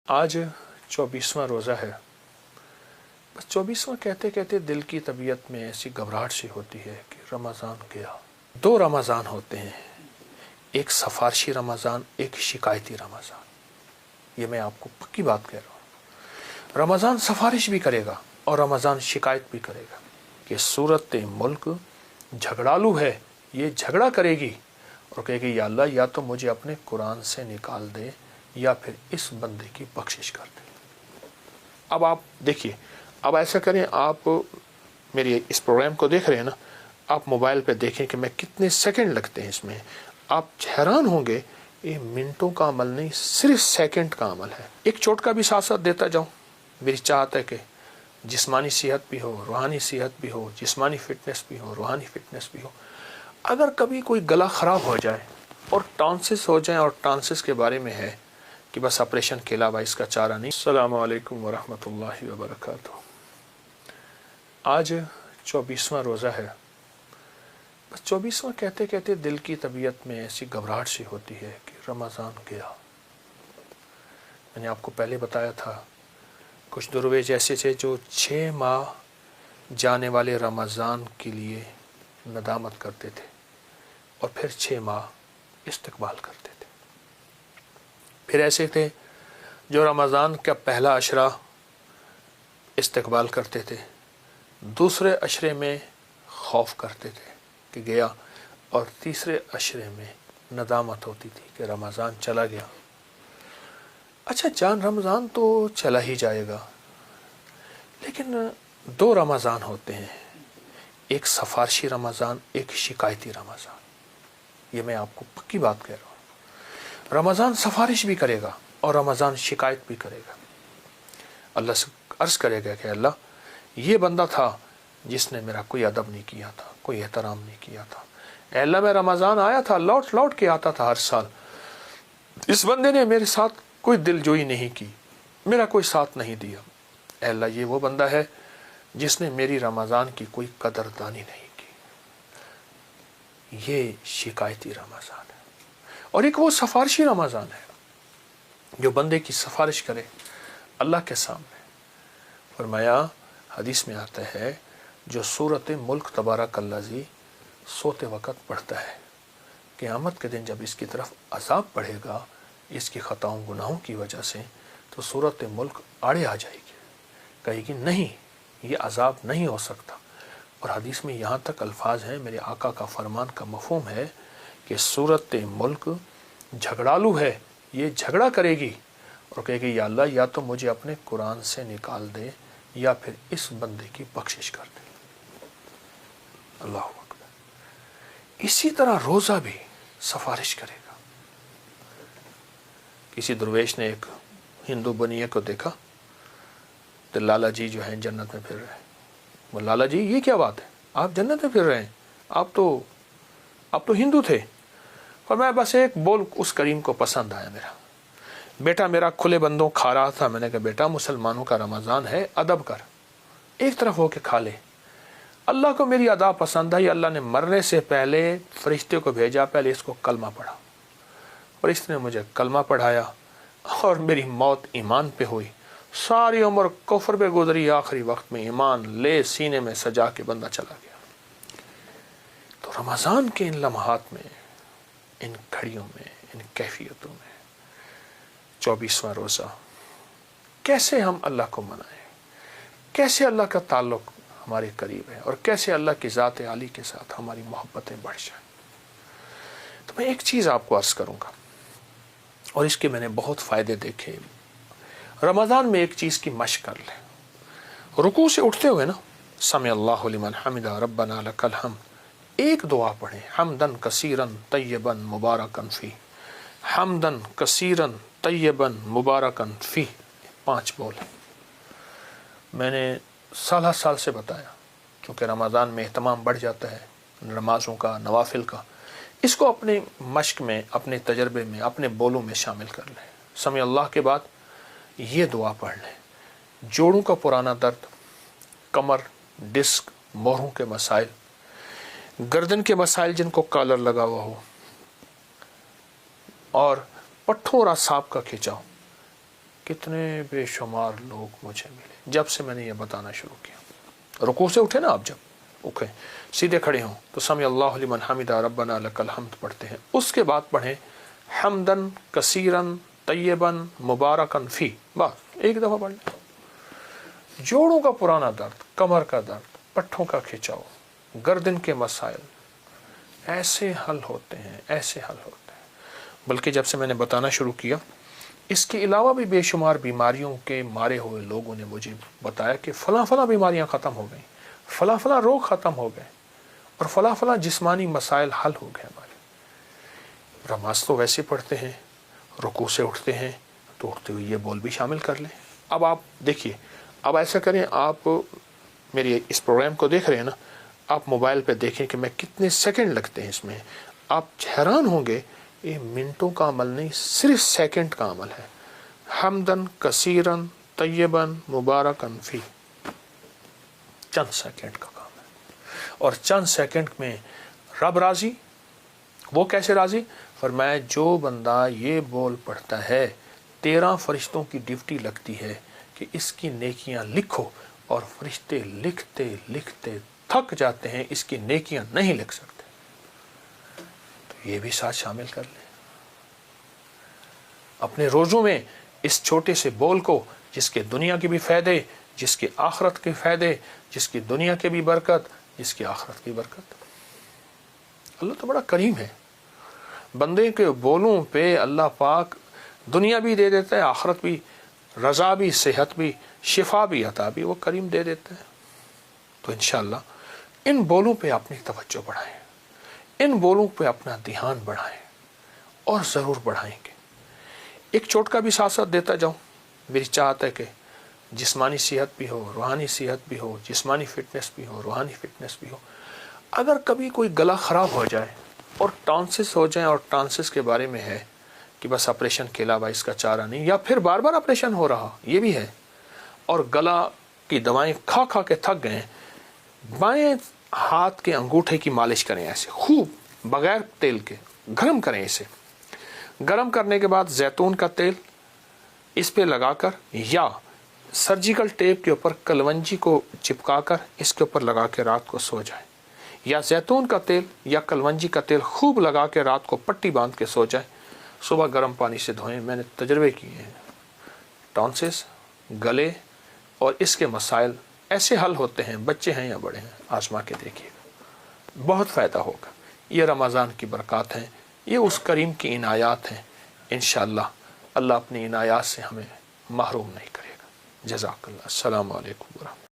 آج 24واں روزہ ہے. بس 24واں کہتے کہتے دل کی طبیعت میں ایسی گھبراہٹ سی ہوتی ہے کہ رمضان گیا. 2 رمضان ہوتے ہیں، ایک سفارشی رمضان، ایک شکایتی رمضان. یہ میں آپ کو پکی بات کہہ رہا ہوں. رمضان سفارش بھی کرے گا اور رمضان شکایت بھی کرے گا کہ صورت ملک جھگڑالو ہے، یہ جھگڑا کرے گی اور کہے گی یا اللہ یا تو مجھے اپنے قرآن سے نکال دے یا پھر اس بندے کی بخشش کر دے. اب آپ دیکھیے، اب ایسا کریں، آپ میری اس پروگرام کو دیکھ رہے ہیں نا، آپ موبائل پہ دیکھیں کہ میں کتنے سیکنڈ لگتے ہیں اس میں. آپ حیران ہوں گے، یہ منٹوں کا عمل نہیں، صرف سیکنڈ کا عمل ہے. ایک چوٹ کا بھی ساتھ ساتھ دیتا جاؤں. میری چاہت ہے کہ جسمانی صحت بھی ہو، روحانی صحت بھی ہو، جسمانی فٹنس بھی ہو، روحانی فٹنس بھی ہو. اگر کبھی کوئی گلا خراب ہو جائے اور ٹانسس ہو جائیں، اور ٹانسس کے بارے میں ہے کہ بس آپریشن کے علاوہ اس کا چارہ نہیں. السلام علیکم ورحمۃ اللہ وبرکاتہ. آج 24واں روزہ ہے. بس 24واں کہتے کہتے دل کی طبیعت میں ایسی گھبراہٹ سی ہوتی ہے کہ رمضان گیا. میں نے آپ کو پہلے بتایا تھا کچھ درویش ایسے تھے جو 6 ماہ جانے والے رمضان کے لیے ندامت کرتے تھے اور پھر 6 ماہ استقبال کرتے تھے. پھر ایسے تھے جو رمضان کا پہلا عشرہ استقبال کرتے تھے، دوسرے عشرے میں خوف کرتے تھے کہ گیا، اور تیسرے عشرے میں ندامت ہوتی تھی کہ رمضان چلا گیا. اچھا جان رمضان تو چلا ہی جائے گا، لیکن 2 رمضان ہوتے ہیں، ایک سفارشی رمضان، ایک شکایتی رمضان. یہ میں آپ کو پکی بات کہہ رہا ہوں. رمضان سفارش بھی کرے گا اور رمضان شکایت بھی کرے گا. اللہ سے عرض کرے گا کہ اللہ یہ بندہ تھا جس نے میرا کوئی ادب نہیں کیا تھا، کوئی احترام نہیں کیا تھا. اے اللہ میں رمضان آیا تھا، لوٹ کے آتا تھا ہر سال، اس بندے نے میرے ساتھ کوئی دل جوئی نہیں کی، میرا کوئی ساتھ نہیں دیا. اے اللہ یہ وہ بندہ ہے جس نے میری رمضان کی کوئی قدردانی نہیں کی. یہ شکایتی رمضان ہے. اور ایک وہ سفارشی رمضان ہے جو بندے کی سفارش کرے اللہ کے سامنے. فرمایا حدیث میں آتا ہے جو سورت ملک تبارک الذی سوتے وقت پڑھتا ہے، قیامت کے دن جب اس کی طرف عذاب پڑھے گا اس کی خطاؤں گناہوں کی وجہ سے، تو سورت ملک آڑے آ جائے گی، کہے گی نہیں یہ عذاب نہیں ہو سکتا. اور حدیث میں یہاں تک الفاظ ہیں، میرے آقا کا فرمان کا مفہوم ہے کہ سورت ملک جھگڑالو ہے، یہ جھگڑا کرے گی اور کہے گی یا اللہ یا تو مجھے اپنے قرآن سے نکال دے یا پھر اس بندے کی بخشش کر دے. اللہ اکبر. اسی طرح روزہ بھی سفارش کرے گا. کسی درویش نے ایک ہندو بنیے کو دیکھا تو لالا جی جو ہیں جنت میں پھر رہے ہیں. وہ لالا جی یہ کیا بات ہے، آپ جنت میں پھر رہے ہیں، آپ تو ہندو تھے. اور میں بس ایک بول اس کریم کو پسند آیا، میرا بیٹا میرا کھلے بندوں کھا رہا تھا. میں نے کہا بیٹا مسلمانوں کا رمضان ہے، ادب کر، ایک طرف ہو کے کھا لے. اللہ کو میری ادا پسند آئی. اللہ نے مرنے سے پہلے فرشتے کو بھیجا، پہلے اس کو کلمہ پڑھا، اور اس نے مجھے کلمہ پڑھایا اور میری موت ایمان پہ ہوئی. ساری عمر کفر پہ گزری، آخری وقت میں ایمان لے سینے میں سجا کے بندہ چلا گیا. تو رمضان کے ان لمحات میں، ان گھڑیوں میں، ان کیفیتوں میں 24واں روزہ کیسے ہم اللہ کو منائیں، کیسے اللہ کا تعلق ہمارے قریب ہے، اور کیسے اللہ کی ذات عالی کے ساتھ ہماری محبتیں بڑھ جائیں. تو میں ایک چیز آپ کو عرض کروں گا، اور اس کے میں نے بہت فائدے دیکھے. رمضان میں ایک چیز کی مشق کر لیں. رکوع سے اٹھتے ہوئے نا سمع اللہ لمن حمدہ ربنا لک الحمد، ایک دعا پڑھیں، حمدن کثیرن طیبن مبارکن فی، حمدن کثیرن طیبن مبارکن فی. 5 بول ہیں. میں نے سال سے بتایا، چونکہ رمضان میں اہتمام بڑھ جاتا ہے نمازوں کا، نوافل کا. اس کو اپنے مشق میں، اپنے تجربے میں، اپنے بولوں میں شامل کر لیں. سمع اللہ کے بعد یہ دعا پڑھ لیں. جوڑوں کا پرانا درد، کمر، ڈسک، مہروں کے مسائل، گردن کے مسائل جن کو کالر لگا ہوا ہو، اور پٹھوں اور اعصاب کا کھینچاؤ، کتنے بے شمار لوگ مجھے ملے جب سے میں نے یہ بتانا شروع کیا۔ رکوع سے اٹھے نا آپ، جب اٹھیں سیدھے کھڑے ہوں تو سمع اللہ لمن حمدہ ربنا لک الحمد پڑھتے ہیں، اس کے بعد پڑھیں حمدن کثیرن طیبن مبارکن فی، بس ایک دفعہ پڑھ لیں۔ جوڑوں کا پرانا درد، کمر کا درد، پٹھوں کا کھچاؤ، گردن کے مسائل ایسے حل ہوتے ہیں، ایسے حل ہوتے ہیں۔ بلکہ جب سے میں نے بتانا شروع کیا، اس کے علاوہ بھی بے شمار بیماریوں کے مارے ہوئے لوگوں نے مجھے بتایا کہ فلاں فلاں بیماریاں ختم ہو گئیں، فلاں فلاں روگ ختم ہو گئے، اور فلاں فلاں جسمانی مسائل حل ہو گئے ہمارے۔ نماز تو ویسے پڑھتے ہیں، رکوع سے اٹھتے ہیں تو اٹھتے ہوئے یہ بول بھی شامل کر لیں۔ اب آپ دیکھیے، اب ایسا کریں، آپ میری اس پروگرام کو دیکھ رہے ہیں نا، آپ موبائل پہ دیکھیں کہ میں کتنے سیکنڈ لگتے ہیں اس میں، آپ حیران ہوں گے، یہ منٹوں کا عمل نہیں، صرف سیکنڈ کا عمل ہے۔ حمدن کثیرن طیبن مبارکن فی، چند سیکنڈ کا کام ہے، اور چند سیکنڈ میں رب راضی۔ وہ کیسے راضی؟ فرمایا جو بندہ یہ بول پڑھتا ہے 13 فرشتوں کی ڈیوٹی لگتی ہے کہ اس کی نیکیاں لکھو، اور فرشتے لکھتے لکھتے تھک جاتے ہیں، اس کی نیکیاں نہیں لکھ سکتے۔ تو یہ بھی ساتھ شامل کر لیں اپنے روزوں میں، اس چھوٹے سے بول کو، جس کے دنیا کے بھی فائدے، جس کے آخرت کے فائدے، جس کی دنیا کے بھی برکت، جس کی آخرت کی برکت۔ اللہ تو بڑا کریم ہے، بندے کے بولوں پہ اللہ پاک دنیا بھی دے دیتا ہے، آخرت بھی، رضا بھی، صحت بھی، شفا بھی، عطا بھی، وہ کریم دے دیتا ہے۔ تو انشاءاللہ ان بولوں پہ اپنی توجہ بڑھائیں، ان بولوں پہ اپنا دھیان بڑھائیں، اور ضرور بڑھائیں گے۔ ایک چوٹکا بھی ساتھ ساتھ دیتا جاؤں، میری چاہت ہے کہ جسمانی صحت بھی ہو، روحانی صحت بھی ہو، جسمانی فٹنس بھی ہو، روحانی فٹنس بھی ہو۔ اگر کبھی کوئی گلا خراب ہو جائے اور ٹانسس ہو جائیں، اور ٹانسس کے بارے میں ہے کہ بس آپریشن کے علاوہ اس کا چارہ نہیں، یا پھر بار بار آپریشن ہو رہا، یہ بھی ہے، اور گلا کی دوائیں کھا کھا کے تھک گئے، بائیں ہاتھ کے انگوٹھے کی مالش کریں، ایسے خوب بغیر تیل کے گرم کریں، اسے گرم کرنے کے بعد زیتون کا تیل اس پہ لگا کر، یا سرجیکل ٹیپ کے اوپر کلونجی کو چپکا کر اس کے اوپر لگا کے رات کو سو جائیں، یا زیتون کا تیل یا کلونجی کا تیل خوب لگا کے رات کو پٹی باندھ کے سو جائیں، صبح گرم پانی سے دھوئیں۔ میں نے تجربے کیے ہیں، ٹانسس، گلے اور اس کے مسائل ایسے حل ہوتے ہیں، بچے ہیں یا بڑے ہیں، آزما کے دیکھیے گا، بہت فائدہ ہوگا۔ یہ رمضان کی برکات ہیں، یہ اس کریم کی عنایات ہیں، انشاءاللہ اللہ اپنی عنایات سے ہمیں محروم نہیں کرے گا۔ جزاک اللہ۔ السلام علیکم ورحمۃ اللہ۔